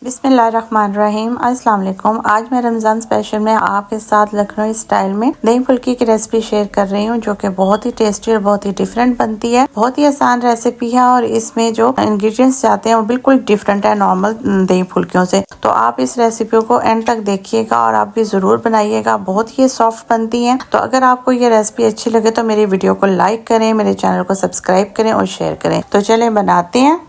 बिस्मिल्लाहिर्रहमानिर्रहीम। अस्सलाम वालेकुम। आज मैं रमज़ान स्पेशल में आपके साथ लखनऊ स्टाइल में दही फुल्की की रेसिपी शेयर कर रही हूँ, जो कि बहुत ही टेस्टी और बहुत ही डिफरेंट बनती है। बहुत ही आसान रेसिपी है और इसमें जो इंग्रेडिएंट्स जाते हैं वो बिल्कुल डिफरेंट है नॉर्मल दही फुल्कियों से। तो आप इस रेसिपी को एंड तक देखिएगा और आप भी ज़रूर बनाइएगा। बहुत ही सॉफ्ट बनती है। तो अगर आपको ये रेसिपी अच्छी लगे तो मेरी वीडियो को लाइक करें, मेरे चैनल को सब्सक्राइब करें और शेयर करें। तो चलें बनाते हैं।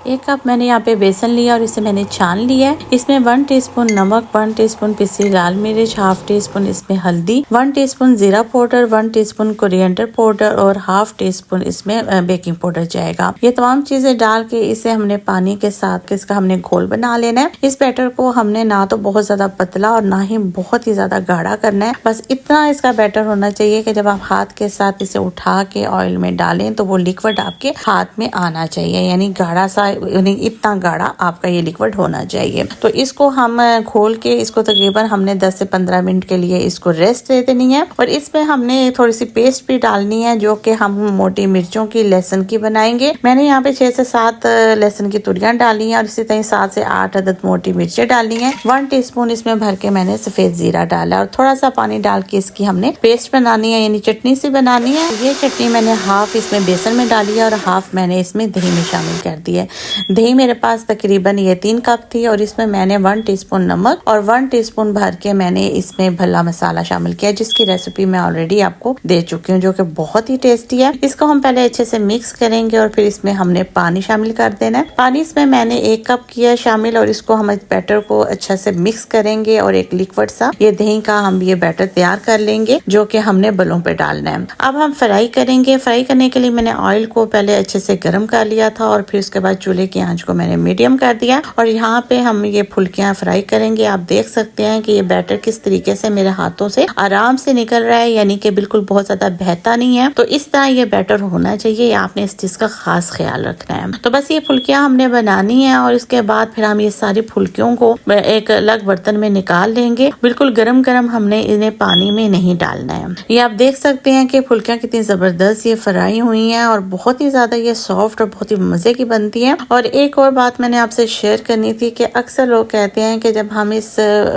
1 कप मैंने यहाँ पे बेसन लिया और इसे मैंने छान लिया है। इसमें 1 टीस्पून नमक, 1 टीस्पून पिसी लाल मिर्च, हाफ टीस्पून इसमें हल्दी, 1 टीस्पून जीरा पाउडर, 1 टीस्पून कोरिएंडर पाउडर और हाफ टीस्पून इसमें बेकिंग पाउडर जाएगा। ये तमाम चीजें डाल के इसे हमने पानी के साथ इसका हमने घोल बना लेना है। इस बैटर को हमने ना तो बहुत ज्यादा पतला और ना ही बहुत ही ज्यादा गाढ़ा करना है। बस इतना इसका बैटर होना चाहिए कि जब आप हाथ के साथ इसे उठा के ऑयल में डालें तो वो लिक्विड आपके हाथ में आना चाहिए, यानी गाढ़ा सा, इतना गाढ़ा आपका ये लिक्विड होना चाहिए। तो इसको हम खोल के इसको तकरीबन हमने 10 से 15 मिनट के लिए इसको रेस्ट दे देनी है। और इसमें हमने थोड़ी सी पेस्ट भी डालनी है, जो कि हम मोटी मिर्चों की, लहसुन की बनाएंगे। मैंने यहाँ पे 6 से 7 लहसुन की तुरियां डाली हैं और इसी तरह 7 से 8 अदद मोटी मिर्चें डालनी है। 1 टीस्पून इसमें भर के मैंने सफेद जीरा डाला और थोड़ा सा पानी डाल के इसकी हमने पेस्ट बनानी है, यानी चटनी सी बनानी है। ये चटनी मैंने हाफ इसमें बेसन में डाली है और हाफ मैंने इसमें दही में शामिल कर दी है। दही मेरे पास तकरीबन ये 3 कप थी और इसमें मैंने 1 टीस्पून नमक और 1 टीस्पून भर के मैंने इसमें भल्ला मसाला शामिल किया, जिसकी रेसिपी मैं ऑलरेडी आपको दे चुकी हूँ, जो कि बहुत ही टेस्टी है। इसको हम पहले अच्छे से मिक्स करेंगे और फिर इसमें हमने पानी शामिल कर देना है। पानी इसमें मैंने 1 कप किया शामिल और इसको हम इस बैटर को अच्छा से मिक्स करेंगे और एक लिक्विड सा ये दही का हम ये बैटर तैयार कर लेंगे, जो कि हमने बलों पे डालना है। अब हम फ्राई करेंगे। फ्राई करने के लिए मैंने ऑयल को पहले अच्छे से गर्म कर लिया था और फिर उसके बाद चूल्हे की आंच को मैंने मीडियम कर दिया और यहाँ पे हम ये फुल्कियां फ्राई करेंगे। आप देख सकते हैं कि ये बैटर किस तरीके से मेरे हाथों से आराम से निकल रहा है, यानी कि बिल्कुल बहुत ज्यादा बहता नहीं है। तो इस तरह ये बैटर होना चाहिए, आपने इस चीज का खास ख्याल रखना है। तो बस ये फुल्कियां हमने बनानी है और इसके बाद फिर हम ये सारी फुल्कियों को एक अलग बर्तन में निकाल लेंगे। बिल्कुल गरम गरम हमने इन्हें पानी में नहीं डालना है। ये आप देख सकते हैं कि फुल्कियां कितनी जबरदस्त ये फ्राई हुई हैं और बहुत ही ज्यादा ये सॉफ्ट और बहुत ही मजे की बनती है। और एक और बात मैंने आपसे शेयर करनी थी कि अक्सर लोग कहते हैं कि जब हम इस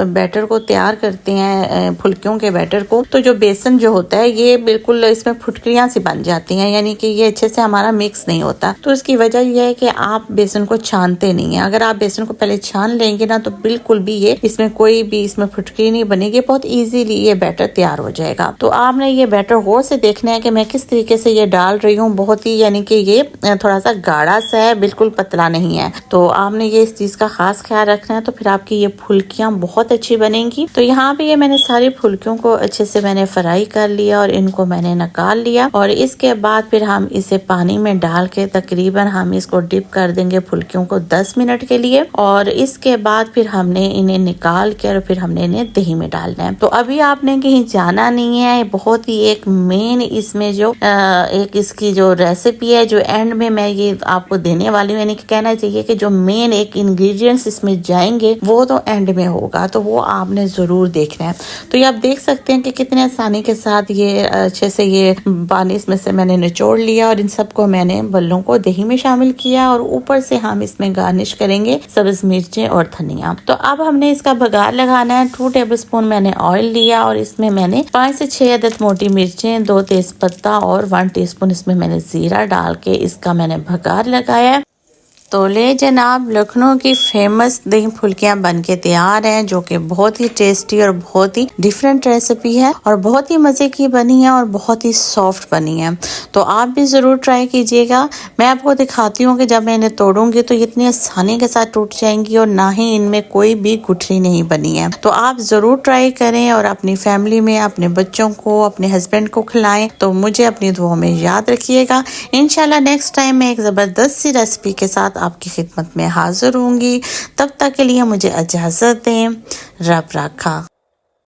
बैटर को तैयार करते हैं, फुल्कियों के बैटर को, तो जो बेसन जो होता है ये बिल्कुल इसमें फुटकरियां सी बन जाती हैं, यानी कि ये अच्छे से हमारा मिक्स नहीं होता। तो इसकी वजह यह है कि आप बेसन को छानते नहीं है। अगर आप बेसन को पहले छान लेंगे ना तो बिल्कुल भी ये इसमें कोई भी इसमें फुटकरी नहीं बनेगी, बहुत ईजीली ये बैटर तैयार हो जाएगा। तो आपने ये बैटर गौर से देखना है कि मैं किस तरीके से ये डाल रही हूँ। बहुत ही, यानी कि ये थोड़ा सा गाढ़ा सा है, बिल्कुल पतला नहीं है। तो आपने ये इस चीज का खास ख्याल रखना है, तो फिर आपकी ये फुल्कियां बहुत अच्छी बनेंगी। तो यहाँ पे ये मैंने सारी फुल्कियों को अच्छे से मैंने फ्राई कर लिया और इनको मैंने निकाल लिया और इसके बाद फिर हम इसे पानी में डाल के तकरीबन हम इसको डिप कर देंगे फुल्कियों को 10 मिनट के लिए। और इसके बाद फिर हमने इन्हें निकाल के और फिर हमने इन्हें दही में डालना है। तो अभी आपने कहीं जाना नहीं है। बहुत ही एक मेन इसमें जो एक इसकी जो रेसिपी है, जो एंड में मैं ये आपको देने वाली हूँ, यानी कि कहना चाहिए कि जो मेन एक इंग्रेडिएंट्स इसमें जाएंगे वो तो एंड में होगा, तो वो आपने जरूर देखना है। तो ये आप देख सकते हैं कि कितने आसानी के साथ ये अच्छे से ये पानी इसमें से मैंने निचोड़ लिया और इन सबको मैंने बल्लों को दही में शामिल किया और ऊपर से हम इसमें गार्निश करेंगे सब्ज मिर्चें और धनिया। तो अब हमने इसका बघार लगाना है। 2 टेबलस्पून मैंने ऑयल लिया और इसमें मैंने 5 से 6 अदद मोटी मिर्चें, 2 तेजपत्ता और 1 टीस्पून इसमें मैंने जीरा डाल के इसका मैंने बघार लगाया। तो ले जनाब, लखनऊ की फेमस दही फुल्कियां बनके तैयार हैं, जो कि बहुत ही टेस्टी और बहुत ही डिफरेंट रेसिपी है और बहुत ही मज़े की बनी है और बहुत ही सॉफ्ट बनी है। तो आप भी ज़रूर ट्राई कीजिएगा। मैं आपको दिखाती हूँ कि जब मैं इन्हें तोड़ूंगी तो इतनी आसानी के साथ टूट जाएंगी और ना ही इनमें कोई भी गुठली नहीं बनी है। तो आप ज़रूर ट्राई करें और अपनी फैमिली में अपने बच्चों को, अपने हस्बैंड को खिलाएं। तो मुझे अपनी दुआ में याद रखिएगा। इंशाल्लाह नेक्स्ट टाइम मैं एक ज़बरदस्त सी रेसिपी के साथ आपकी खिदमत में हाजिर होंगी। तब तक के लिए मुझे इजाज़त दें। रब रखा।